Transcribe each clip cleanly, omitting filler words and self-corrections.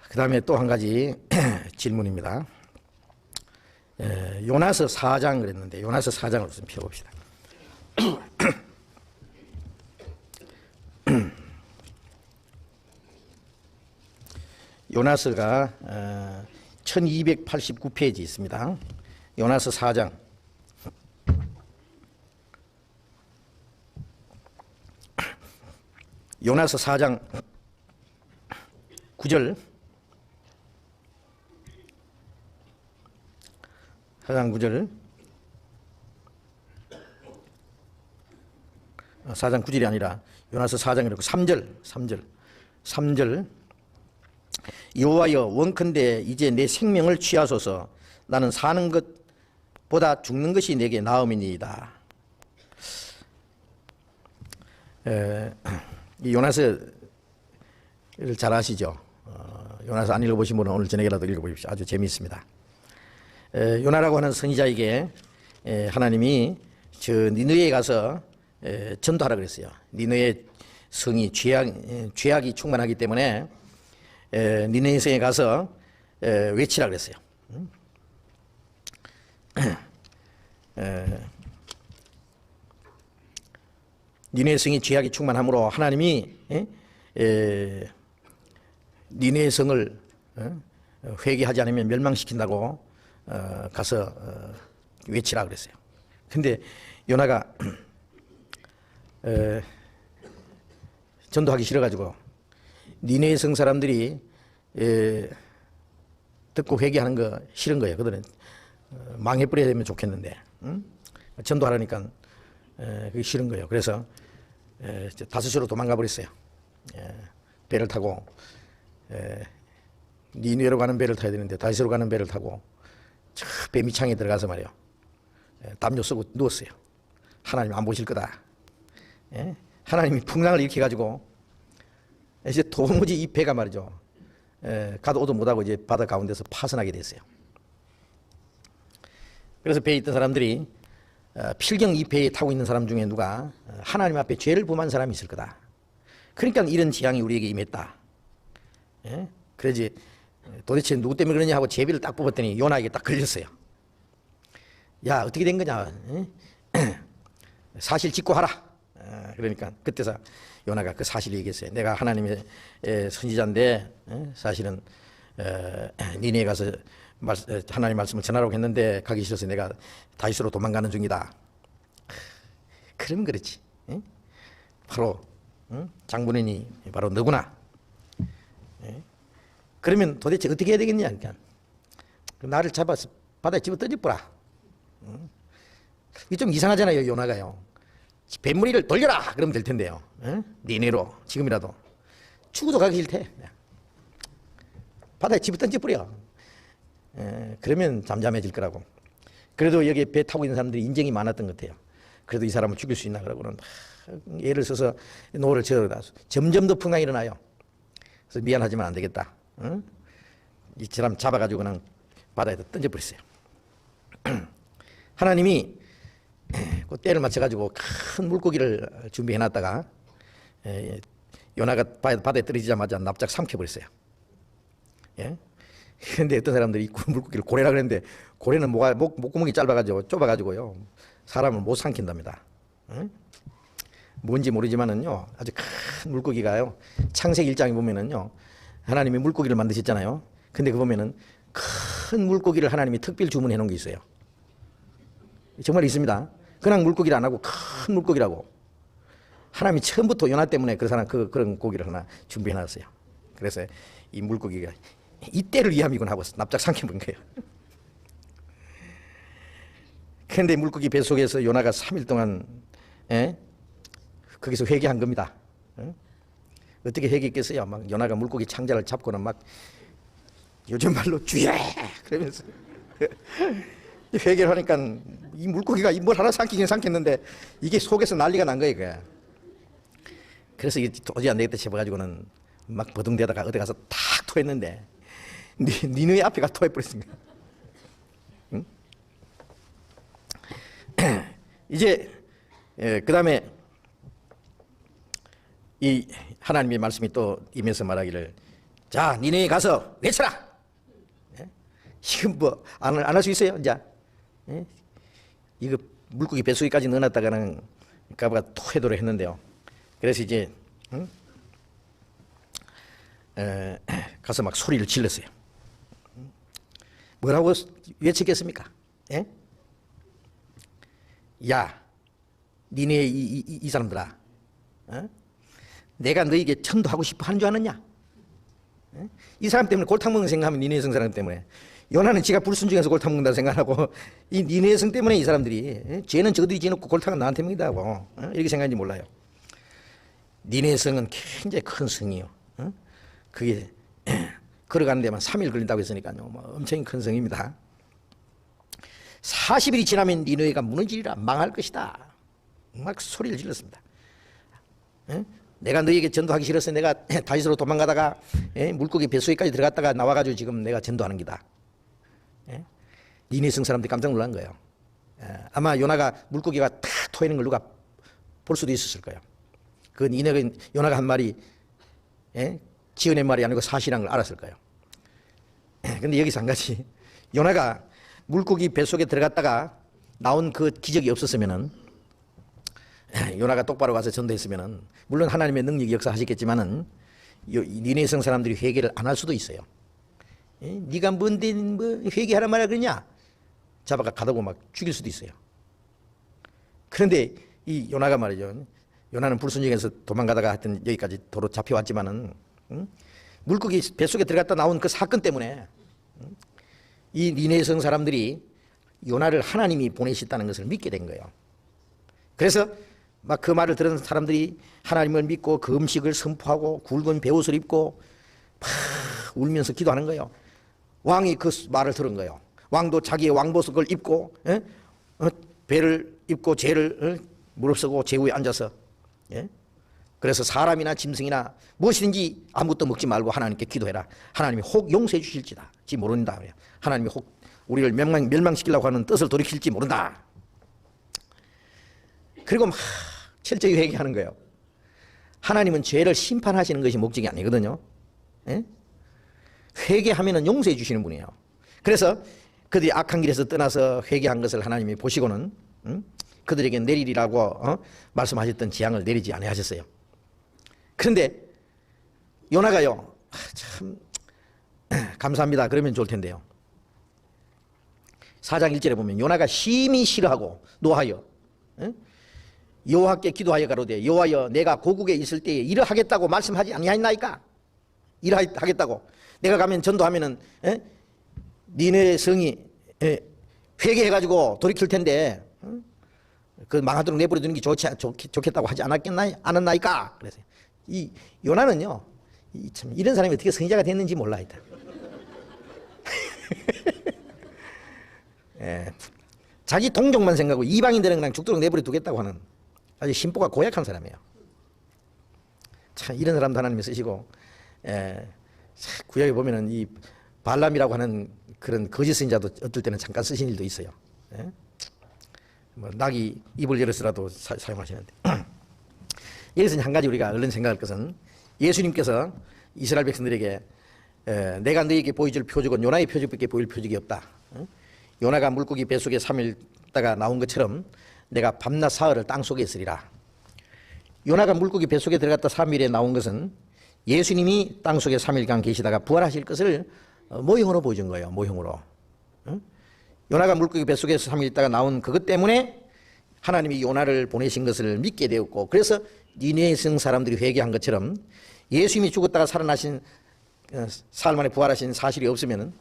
그 다음에 또 한 가지 질문입니다. 요나서 4장 그랬는데 요나서 4장을 좀 펴봅시다. 요나서가 1289페이지 있습니다. 요나서 4장. 요나서 4장 9절. 4장 9절. 4장 9절이 아니라 요나서 4장이라고 3절. 여호와여 원컨대 이제 내 생명을 취하소서. 나는 사는 것보다 죽는 것이 내게 나음이니이다. 이 요나서를 잘 아시죠? 요나서 안 읽어보신 분은 오늘 저녁에라도 읽어보십시오. 아주 재미있습니다. 요나라고 하는 선지자에게 하나님이 저 니느웨에 가서 전도하라 그랬어요. 니느웨 성이 죄악이 충만하기 때문에 니느웨 성에 가서 외치라 그랬어요. 니느웨 성이 죄악이 충만하므로 하나님이 니느웨 성을 회개하지 않으면 멸망시킨다고 가서 외치라 그랬어요. 근데 요나가 전도하기 싫어가지고 니느웨 성 사람들이 듣고 회개하는 거 싫은 거예요. 그들은 망해버려야 되면 좋겠는데 전도하라니까 그게 싫은 거예요. 그래서 다스시로 도망가 버렸어요. 배를 타고 니느웨로 가는 배를 타야 되는데 다시로 가는 배를 타고 저 배 밑창에 들어가서 말이에요. 담요 쓰고 누웠어요. 하나님 안 보실 거다. 하나님이 풍랑을 일으켜가지고 이제 도무지 이 배가 말이죠. 가도 오도 못하고 이제 바다 가운데서 파선하게 됐어요. 그래서 배에 있던 사람들이 필경 이 배에 타고 있는 사람 중에 누가 하나님 앞에 죄를 범한 사람이 있을 거다. 그러니까 이런 재앙이 우리에게 임했다. 그러지 도대체 누구 때문에 그러냐 하고 제비를 딱 뽑았더니 요나에게 딱 걸렸어요. 야 어떻게 된 거냐. 사실 직고하라. 그러니까 그때서 요나가 그 사실을 얘기했어요. 내가 하나님의 선지자인데 사실은 니네에 가서 하나님 말씀을 전하라고 했는데 가기 싫어서 내가 다윗으로 도망가는 중이다. 그러면 그렇지. 바로 장본인이 바로 너구나. 그러면 도대체 어떻게 해야 되겠냐. 그러니까 나를 잡아서 바다에 집어 던져보라. 이게 좀 이상하잖아요. 요나가요. 뱃무리를 돌려라 그러면 될 텐데요. 니네로 지금이라도 죽어도 가기 싫대. 바다에 집어 던져버려. 그러면 잠잠해질 거라고. 그래도 여기 배 타고 있는 사람들이 인정이 많았던 것 같아요. 그래도 이 사람을 죽일 수 있나 그러고는 예를 써서 노를 저어다. 점점 더 풍랑이 일어나요. 그래서 미안하지만 안 되겠다. 이 사람 잡아가지고 그냥 바다에다 던져버렸어요. 하나님이 그 때를 맞춰가지고 큰 물고기를 준비해놨다가 요나가 바다에 떨어지자마자 납작 삼켜버렸어요. 그런데 어떤 사람들이 물고기를 고래라 그랬는데 고래는 목구멍이 좁아가지고요 사람을 못 삼킨답니다. 뭔지 모르지만은요 아주 큰 물고기가요 창세기 1장에 보면은요 하나님이 물고기를 만드셨잖아요. 근데 그 보면은 큰 물고기를 하나님이 특별 주문해 놓은 게 있어요. 정말 있습니다. 그냥 물고기를 안 하고 큰 물고기라고. 하나님이 처음부터 요나 때문에 그런 고기를 하나 준비해 놨어요. 그래서 이 물고기가 이때를 위함이군 하고 납작 삼켜본 거예요. 그런데 물고기 뱃속에서 요나가 3일 동안 거기서 회개한 겁니다. 어떻게 회개했겠어요? 막 요나가 물고기 창자를 잡고는 막 요즘 말로 주여 그러면서 회개를 하니까 이 물고기가 뭘 하나 삼키긴 삼켰는데 이게 속에서 난리가 난 거예요. 그게. 그래서 이게 도저히 안 되겠다 싶어가지고는 막 버둥대다가 어디 가서 탁 토했는데 니네 앞에 가 토해버렸습니다. 응? 이제 그 다음에 이 하나님의 말씀이 또 임해서 말하기를 자, 니네 가서 외쳐라. 예? 지금 뭐 안 할 수 있어요, 이제. 예? 이거 물고기 뱃속에까지 넣어놨다가는 가부가 토해도록 했는데요. 그래서 이제 가서 막 소리를 질렀어요. 뭐라고 외치겠습니까? 예? 야, 니네 이 사람들아, 어? 내가 너에게 전도하고 싶어 하는 줄 아느냐? 예? 이 사람 때문에 골탕 먹는 생각하면 니네성 사람 때문에. 요나는 지가 불순종해서 골탕 먹는다 생각하고 이 니네성 때문에 이 사람들이, 예? 죄는 저들이 지어놓고 골탕은 나한테 먹이다고, 어? 이렇게 생각하는지 몰라요. 니네성은 굉장히 큰 성이요. 어? 그게 걸어가는 데만 3일 걸린다고 했으니까요. 뭐 엄청 큰 성입니다. 40일이 지나면 니네가 무너지리라, 망할 것이다. 막 소리를 질렀습니다. 에? 내가 너에게 전도하기 싫어서 내가 다윗으로 도망가다가 물고기 뱃속에까지 들어갔다가 나와가지고 지금 내가 전도하는 기다. 니네 성 사람들이 깜짝 놀란 거예요. 아마 요나가 물고기가 탁 토해는 걸 누가 볼 수도 있었을 거예요. 그 요나가 한 말이 지어낸 말이 아니고 사실한 걸 알았을 거예요. 근데 여기서 한 가지, 요나가 물고기 뱃속에 들어갔다가 나온 그 기적이 없었으면은, 요나가 똑바로 가서 전도했으면은, 물론 하나님의 능력이 역사하셨겠지만은 니네성 사람들이 회개를 안 할 수도 있어요. 네가 뭔데 뭐 회개하란 말이야 그러냐? 잡아가 가다고 막 죽일 수도 있어요. 그런데 이 요나가 말이죠. 요나는 불순종해서 도망가다가 하여튼 여기까지 도로 잡혀왔지만은, 물고기 뱃속에 들어갔다 나온 그 사건 때문에 이 니네성 사람들이 요나를 하나님이 보내셨다는 것을 믿게 된 거예요. 그래서 막 그 말을 들은 사람들이 하나님을 믿고 그 음식을 선포하고 굵은 베옷을 입고 막 울면서 기도하는 거예요. 왕이 그 말을 들은 거예요. 왕도 자기의 왕복을 입고 배를 입고 죄를 무릅쓰고 제 위에 앉아서, 그래서 사람이나 짐승이나 무엇이든지 아무것도 먹지 말고 하나님께 기도해라. 하나님이 혹 용서해 주실지다. 지 모른다. 하나님이 혹 우리를 멸망시키려고 하는 뜻을 돌이킬지 모른다. 그리고 막 철저히 회개하는 거예요. 하나님은 죄를 심판하시는 것이 목적이 아니거든요. 회개하면 용서해 주시는 분이에요. 그래서 그들이 악한 길에서 떠나서 회개한 것을 하나님이 보시고는 그들에게 내리리라고 말씀하셨던 재앙을 내리지 아니하셨어요. 그런데 요나가요, 참 감사합니다 그러면 좋을 텐데요. 4장 1절에 보면 요나가 심히 싫어하고 노하여 여호와께 기도하여 가로되 여호와여 내가 고국에 있을 때에 이러하겠다고 말씀하지 아니하였나이까? 이러하겠다고 내가 가면 전도하면은 니네 성이 회개해가지고 돌이킬 텐데 그 망하도록 내버려 두는 게 좋겠다고 하지 않았나이까? 그래서 이 요나는요, 참 이런 사람이 어떻게 선지자가 됐는지 몰라. 자기 동족만 생각하고 이방인들은 그냥 죽도록 내버려 두겠다고 하는 아주 심보가 고약한 사람이에요. 참 이런 사람도 하나님이 쓰시고, 구약에 보면은 이 발람이라고 하는 그런 거짓 선지자도 어떨 때는 잠깐 쓰신 일도 있어요. 뭐 낙이 입을 열었으라도 사용하시는데. 여기서 한 가지 우리가 얼른 생각할 것은, 예수님께서 이스라엘 백성들에게 내가 너에게 보여줄 표적은 요나의 표적밖에 보일 표적이 없다. 요나가 물고기 뱃속에 3일 있다가 나온 것처럼 내가 밤낮 사흘을 땅속에 있으리라. 요나가 물고기 뱃속에 들어갔다 3일에 나온 것은 예수님이 땅속에 3일간 계시다가 부활하실 것을 모형으로 보여준 거예요. 모형으로. 요나가 물고기 뱃속에서 3일 있다가 나온 그것 때문에 하나님이 요나를 보내신 것을 믿게 되었고, 그래서 니네 성 사람들이 회개한 것처럼 예수님이 죽었다가 살아나신 사흘 만에 부활하신 사실이 없으면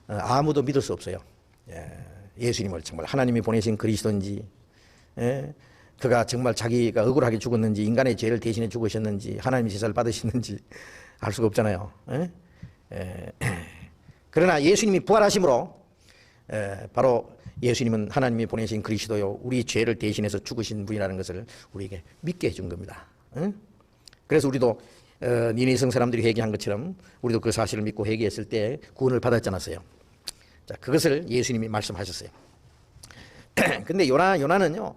아무도 믿을 수 없어요. 예수님을 정말 하나님이 보내신 그리스도인지, 그가 정말 자기가 억울하게 죽었는지, 인간의 죄를 대신해 죽으셨는지, 하나님의 제사를 받으셨는지 알 수가 없잖아요. 그러나 예수님이 부활하심으로 바로 예수님은 하나님이 보내신 그리스도요, 우리 죄를 대신해서 죽으신 분이라는 것을 우리에게 믿게 해준 겁니다. 그래서 우리도 니네성 사람들이 회개한 것처럼 우리도 그 사실을 믿고 회개했을 때 구원을 받았지 않았어요. 자, 그것을 예수님이 말씀하셨어요. 근데 요나는요,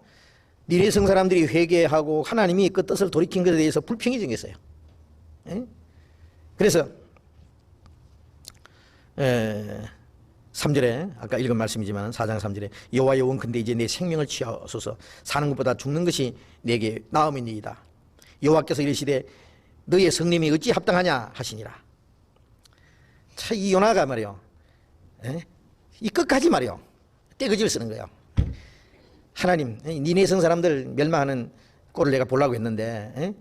니네성 사람들이 회개하고 하나님이 그 뜻을 돌이킨 것에 대해서 불평이 생겼어요. 그래서 3절에 아까 읽은 말씀이지만 4장 3절에 여호와여 원컨대 이제 내 생명을 취하소서. 사는 것보다 죽는 것이 내게 나음이니이다. 여호와께서 이르시되 너의 성님이 어찌 합당하냐 하시니라. 참 이 요나가 말이요, 이 끝까지 말이요 떼거지를 쓰는 거예요. 하나님, 니네성 사람들 멸망하는 꼴을 내가 보려고 했는데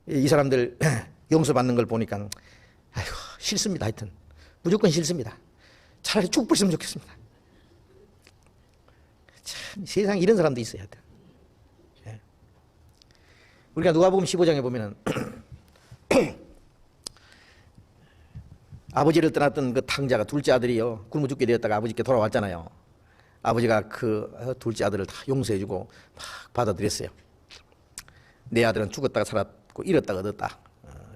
이 사람들 용서받는 걸 보니까 아이고 싫습니다. 하여튼 무조건 싫습니다. 차라리 죽버렸으면 좋겠습니다. 참 세상에 이런 사람도 있어요. 하여튼. 우리가 누가복음 15장에 보면은 아버지를 떠났던 그 탕자가 둘째 아들이요 굶어 죽게 되었다가 아버지께 돌아왔잖아요. 아버지가 그 둘째 아들을 다 용서해주고 막 받아들였어요. 내 아들은 죽었다가 살았고 잃었다가 얻었다.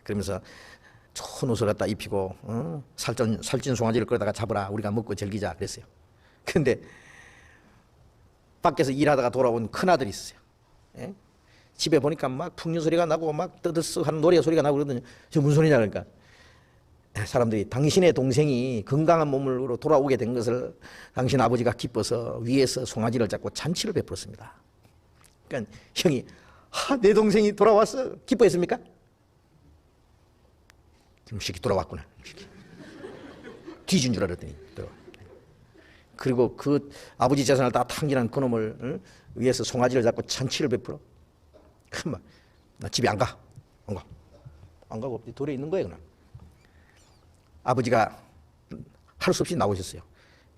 그러면서 좋은 옷을 갖다 입히고 살찐 송아지를 끌어다가 잡으라 우리가 먹고 즐기자 그랬어요. 근데 밖에서 일하다가 돌아온 큰아들이 있어요. 집에 보니까 막 풍류 소리가 나고 막 떠들썩 하는 노래 소리가 나고 그러더니 저 무슨 소리냐 그러니까 사람들이 당신의 동생이 건강한 몸으로 돌아오게 된 것을 당신 아버지가 기뻐서 위에서 송아지를 잡고 잔치를 베풀었습니다. 그러니까 형이 내 동생이 돌아왔어 기뻐했습니까? 지금 새끼 돌아왔구나. 뒤진 줄 알았더니 그리고 그 아버지 재산을 다 탕진한 그놈을 위에서 송아지를 잡고 잔치를 베풀어. 큰말 나 집에 안 가고 돌에 있는 거예요. 그냥. 아버지가 할 수 없이 나오셨어요.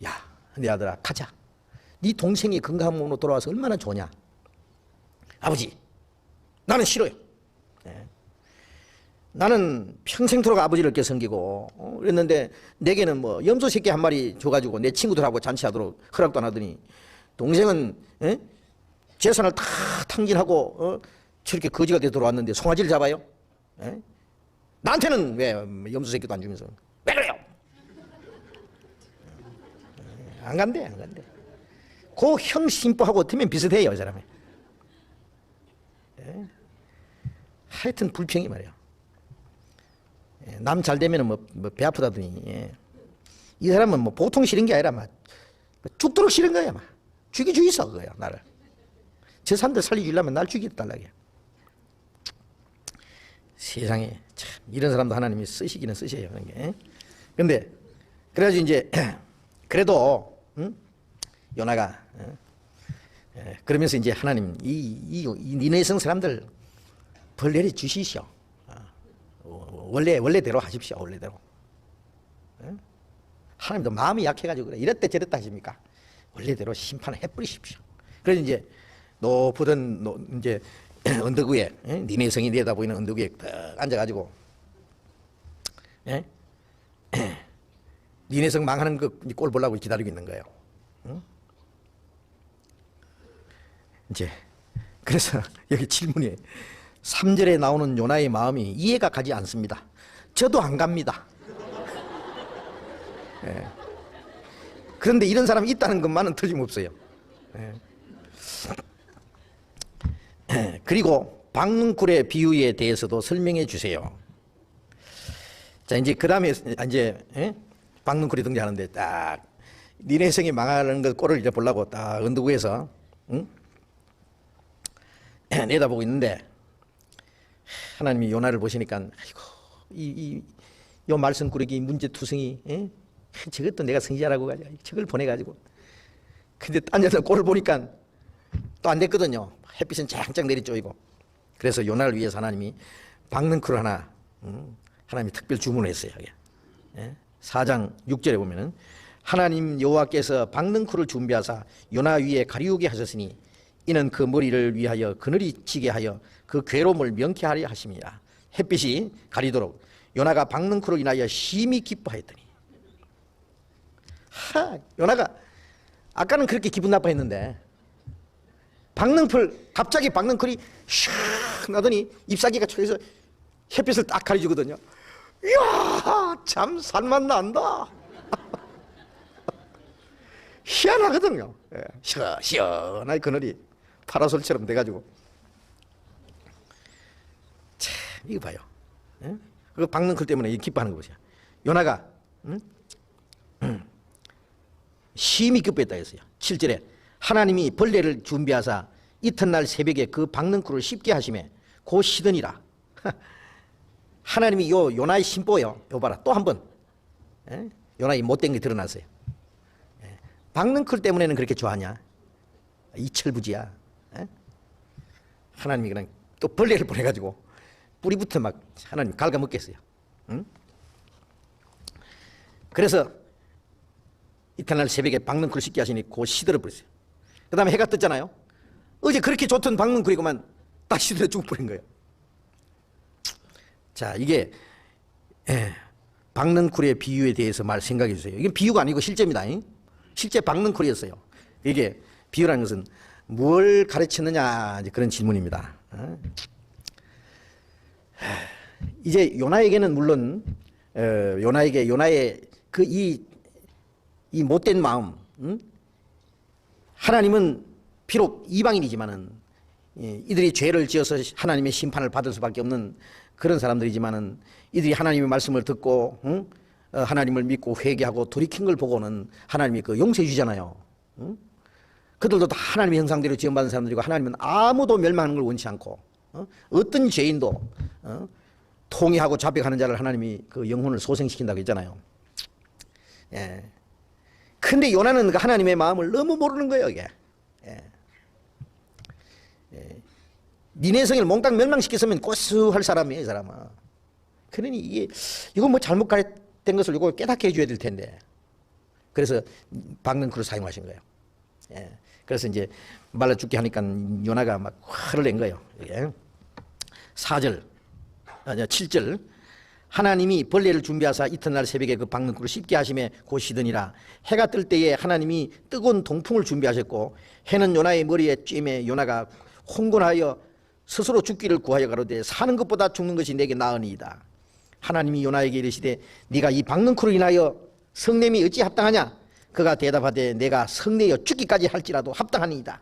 야, 내 아들아 가자. 네 동생이 건강한 몸으로 돌아와서 얼마나 좋냐. 아버지 나는 싫어요. 나는 평생토록 아버지를 이렇게 섬기고 그랬는데 내게는 뭐 염소 새끼 한 마리 줘가지고 내 친구들하고 잔치하도록 허락도 안 하더니 동생은 재산을 다 탕진하고 저렇게 거지가 돼서 돌아왔는데 송아지를 잡아요? 나한테는 왜 염소 새끼도 안 주면서 왜 그래요? 안 간대. 그 형 심보하고 어쩌면 비슷해요 이 사람이. 하여튼 불평이 말이에요. 남 잘 되면 뭐 배 아프다더니 이 사람은 뭐 보통 싫은 게 아니라 막 죽도록 싫은 거야. 막 죽이고 있어 그거야 나를. 저 사람들 살려주려면 날 죽이달라고. 세상에 참 이런 사람도 하나님이 쓰시기는 쓰셔요. 그런데 그래가지고 이제 그래도 요나가 그러면서 이제 하나님 이 니네성 사람들 벌 내려 주시시오. 원래대로 하십시오. 원래대로. 하나님도 마음이 약해가지고 그래. 이랬다 저랬다 하십니까? 원래대로 심판을 해버리십시오. 그래서 이제 높은 이제 언덕 위에 니네 성이 내다보이는 언덕 위에 딱 앉아가지고 니네 성 망하는 그 꼴 보려고 기다리고 있는 거예요. 이제 그래서 여기 질문이 3절에 나오는 요나의 마음이 이해가 가지 않습니다. 저도 안 갑니다. 그런데 이런 사람이 있다는 것만은 틀림없어요. 그리고 박능쿨의 비유에 대해서도 설명해 주세요. 자, 이제 그 다음에 이제 박능쿨이 등장하는데 딱 니네 성이 망하는 그 꼴을 이제 보려고 딱 언덕 위에서 내다보고 있는데 하나님이 요나를 보시니까 아이고 요 말썽꾸러기 문제투성이 저것도 내가 성지하라고 가지고 저걸 보내가지고 근데 딴 데서 꼴을 보니까 또 안 됐거든요. 햇빛은 쫙쫙 내리쬐이고 그래서 요나를 위해서 하나님이 박능쿨 하나 하나님이 특별 주문을 했어요. 4장 6절에 보면은 하나님 여호와께서 박능쿨을 준비하사 요나 위에 가리우게 하셨으니 이는 그 머리를 위하여 그늘이 지게 하여 그 괴로움을 명쾌하려 하심이라. 햇빛이 가리도록 요나가 박능쿨로 인하여 심히 기뻐했더니 요나가 아까는 그렇게 기분 나빠했는데 갑자기 박능쿨이 샥 나더니 잎사귀가 쳐서 햇빛을 딱 가려주거든요. 이야 참 산맛 난다. 희한하거든요. 시원하게 그늘이 파라솔처럼 돼가지고 참 이거 봐요. 그 박능쿨 때문에 기뻐하는 것이야. 요나가 심히 급했다 했어요. 7절에 하나님이 벌레를 준비하사 이튿날 새벽에 그 박능쿨을 씹게 하심에 곧 시드니라. 하나님이 요나의 심보요. 요 봐라. 또 한 번. 요나의 못된 게 드러났어요. 박능쿨 때문에는 그렇게 좋아하냐? 이철부지야. 하나님이 그냥 또 벌레를 보내가지고 뿌리부터 막 하나님 갉아먹겠어요. 응? 그래서 이튿날 새벽에 박능쿨을 씹게 하시니 곧 시들어버렸어요. 그 다음에 해가 떴잖아요. 어제 그렇게 좋던 박능쿨이고만 딱 시들어 죽어버린 거예요. 자, 이게 박능쿨의 비유에 대해서 생각해 주세요. 이게 비유가 아니고 실제입니다. 실제 박능쿨이었어요. 이게 비유라는 것은 뭘 가르쳤느냐, 그런 질문입니다. 이제 요나에게는 물론 요나의 그 이 못된 마음, 하나님은 비록 이방인이지만은 이들이 죄를 지어서 하나님의 심판을 받을 수밖에 없는 그런 사람들이지만은 이들이 하나님의 말씀을 듣고 하나님을 믿고 회개하고 돌이킨 걸 보고는 하나님이 그 용서해 주잖아요. 그들도 다 하나님의 형상대로 지음받은 사람들이고 하나님은 아무도 멸망하는 걸 원치 않고 어떤 죄인도 통회하고 자백하는 자를 하나님이 그 영혼을 소생시킨다고 했잖아요. 예. 근데 요나는 그 하나님의 마음을 너무 모르는 거예요, 이게. 니네 성을 몽땅 멸망시켰으면 고수할 사람이에요, 이 사람은. 그러니 이거 뭐 잘못 가르친 것을 이거 깨닫게 해줘야 될 텐데. 그래서 박능쿨을 사용하신 거예요. 예. 그래서 이제 말라 죽게 하니까 요나가 막 화를 낸 거예요. 4절, 7절. 하나님이 벌레를 준비하사 이튿날 새벽에 그 박능쿨을 씹게 하심에 곧 시드니라. 해가 뜰 때에 하나님이 뜨거운 동풍을 준비하셨고 해는 요나의 머리에 쬐매 요나가 홍곤하여 스스로 죽기를 구하여 가로되 사는 것보다 죽는 것이 내게 나으니이다. 하나님이 요나에게 이르시되 네가 이 박능쿨을 인하여 성냄이 어찌 합당하냐? 그가 대답하되 내가 성내어 죽기까지 할지라도 합당하니이다.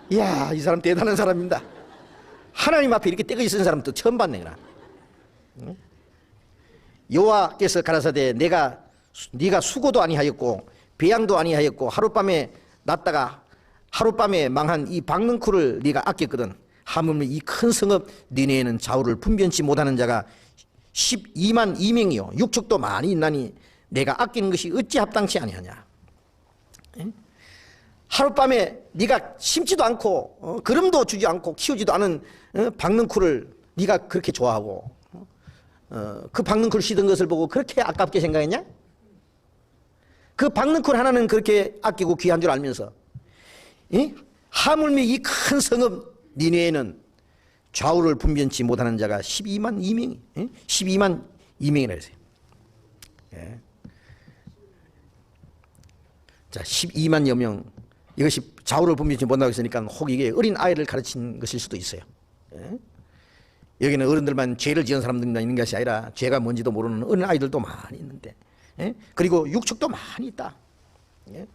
이야, 이 사람 대단한 사람입니다. 하나님 앞에 이렇게 떼거지 쓴 사람 또 처음 봤네. 여호와께서 가라사대 네가 수고도 아니하였고 배양도 아니하였고 하룻밤에 났다가 하룻밤에 망한 이 박능쿨을 네가 아꼈거든. 하물며 이 큰 성읍 니네에는 좌우를 분변치 못하는 자가 12만 2명이요 육축도 많이 있나니 내가 아끼는 것이 어찌 합당치 아니하냐. 하룻밤에 네가 심지도 않고 거름도 주지 않고 키우지도 않은 박능쿨을 네가 그렇게 좋아하고 그 박능쿨 씻은 것을 보고 그렇게 아깝게 생각했냐? 그 박능쿨 하나는 그렇게 아끼고 귀한 줄 알면서 하물며 이 큰 성읍 니네에는 좌우를 분변치 못하는 자가 12만 2명이 12만 2명이라 했어요. 예. 자, 12만여 명. 이것이 좌우를 분변치 못하고 있으니까 혹 이게 어린 아이를 가르친 것일 수도 있어요. 예. 여기는 어른들만 죄를 지은 사람들만 있는 것이 아니라 죄가 뭔지도 모르는 어린 아이들도 많이 있는데, 예? 그리고 육축도 많이 있다. 예?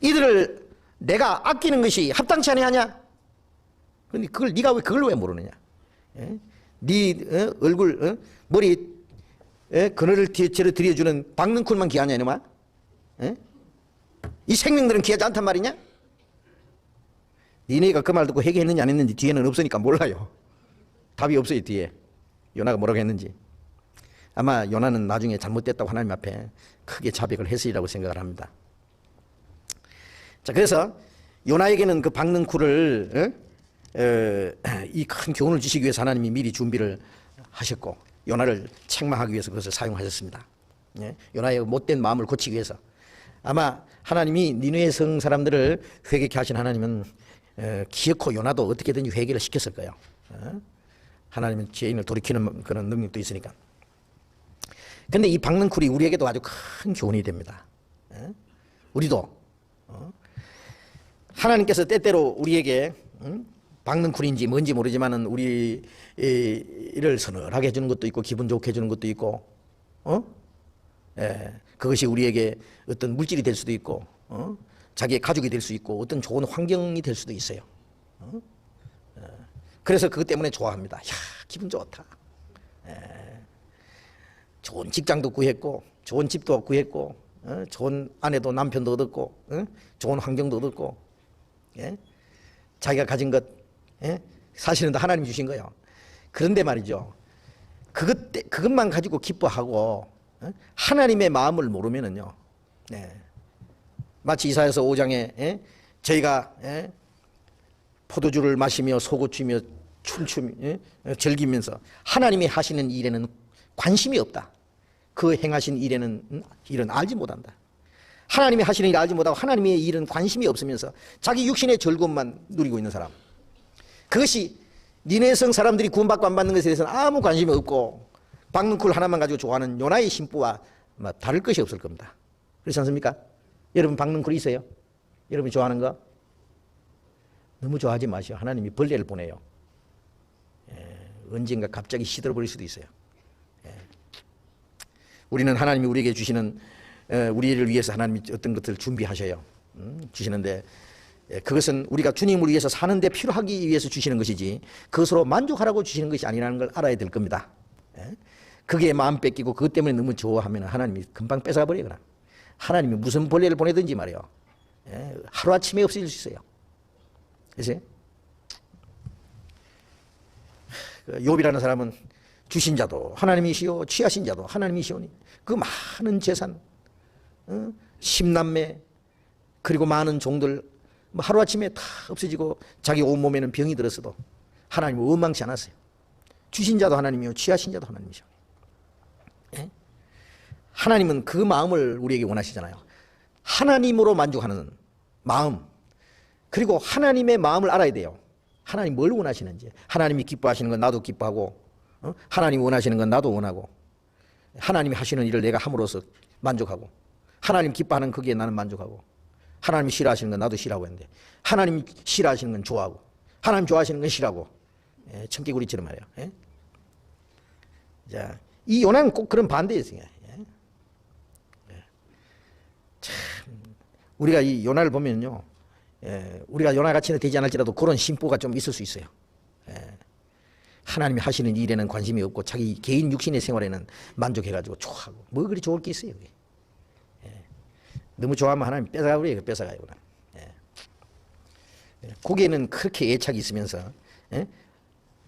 이들을 내가 아끼는 것이 합당치 아니하냐? 근데 네가 그걸 왜 모르느냐? 예? 네 얼굴 머리 그늘을 드려주는 박능쿨만 귀하냐 이놈아? 예? 이 생명들은 귀하지 않단 말이냐? 니네가 그 말 듣고 회개했는지 안 했는지 뒤에는 없으니까 몰라요. 답이 없어요. 뒤에 요나가 뭐라고 했는지. 아마 요나는 나중에 잘못됐다고 하나님 앞에 크게 자백을 했으리라고 생각을 합니다. 자, 그래서 요나에게는 그 박능쿨을 이 큰 교훈을 주시기 위해서 하나님이 미리 준비를 하셨고 요나를 책망하기 위해서 그것을 사용하셨습니다. 예? 요나의 못된 마음을 고치기 위해서. 아마 하나님이 니느웨 성 사람들을 회개케 하신 하나님은 기어코 요나도 어떻게든지 회개를 시켰을 거예요. 하나님은 죄인을 돌이키는 그런 능력도 있으니까. 근데 이 박능쿨이 우리에게도 아주 큰 교훈이 됩니다. 우리도 하나님께서 때때로 우리에게 박능쿨인지 뭔지 모르지만은 우리를 서늘하게 해주는 것도 있고 기분 좋게 해주는 것도 있고 그것이 우리에게 어떤 물질이 될 수도 있고 자기의 가족이 될 수 있고 어떤 좋은 환경이 될 수도 있어요. 그래서 그것 때문에 좋아합니다. 야, 기분 좋다. 좋은 직장도 구했고 좋은 집도 구했고 좋은 아내도 남편도 얻었고, 좋은 환경도 얻었고, 예? 자기가 가진 것, 예? 사실은 다 하나님이 주신 거예요. 그런데 말이죠, 그것만 가지고 기뻐하고 하나님의 마음을 모르면은요, 네. 마치 이사야서 5장에 저희가 포도주를 마시며 소고치며 춤추며 즐기면서 하나님이 하시는 일에는 관심이 없다. 그 행하신 일은 알지 못한다. 하나님이 하시는 일을 알지 못하고 하나님의 일은 관심이 없으면서 자기 육신의 즐거움만 누리고 있는 사람, 그것이 니네성 사람들이 구원받고 안 받는 것에 대해서는 아무 관심이 없고 박능쿨 하나만 가지고 좋아하는 요나의 신부와 다를 것이 없을 겁니다. 그렇지 않습니까? 여러분 박능쿨 있어요? 여러분이 좋아하는 거? 너무 좋아하지 마시오. 하나님이 벌레를 보내요. 언젠가 갑자기 시들어버릴 수도 있어요. 우리는 하나님이 우리에게 주시는, 우리를 위해서 하나님이 어떤 것들을 준비하셔요. 주시는데 그것은 우리가 주님을 위해서 사는데 필요하기 위해서 주시는 것이지 그것으로 만족하라고 주시는 것이 아니라는 걸 알아야 될 겁니다. 그게 마음 뺏기고 그것 때문에 너무 좋아하면 하나님이 금방 뺏어가 버려요. 하나님이 무슨 벌레를 보내든지 말이요, 하루아침에 없어질 수 있어요. 그래서 욥이라는 사람은 주신 자도 하나님이시오, 취하신 자도 하나님이시오니 그 많은 재산, 10남매, 그리고 많은 종들 하루아침에 다 없어지고 자기 온몸에는 병이 들었어도 하나님은 원망치 않았어요. 주신 자도 하나님이요, 취하신 자도 하나님이시오. 하나님은 그 마음을 우리에게 원하시잖아요. 하나님으로 만족하는 마음, 그리고 하나님의 마음을 알아야 돼요. 하나님 뭘 원하시는지. 하나님이 기뻐하시는 건 나도 기뻐하고, 하나님이 원하시는 건 나도 원하고, 하나님이 하시는 일을 내가 함으로써 만족하고, 하나님 기뻐하는 거기에 나는 만족하고, 하나님이 싫어하시는 건 나도 싫어하고 했는데 하나님이 싫어하시는 건 좋아하고, 하나님 좋아하시는 건 싫어하고, 청개구리처럼 말이에요. 자, 이 요나는 꼭 그런 반대였어요. 참, 우리가 이 요나를 보면요, 우리가 요나같이는 되지 않을지라도 그런 심보가 좀 있을 수 있어요. 하나님이 하시는 일에는 관심이 없고 자기 개인 육신의 생활에는 만족해가지고 좋아하고, 뭐 그리 좋을 게 있어요. 너무 좋아하면 하나님 뺏어가고 그래요. 뺏어가요. 거기에는 그렇게 애착이 있으면서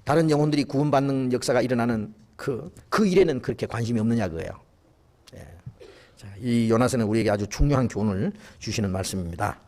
다른 영혼들이 구원받는 역사가 일어나는 그 일에는 그렇게 관심이 없느냐 그거예요. 자, 이 요나서는 우리에게 아주 중요한 교훈을 주시는 말씀입니다.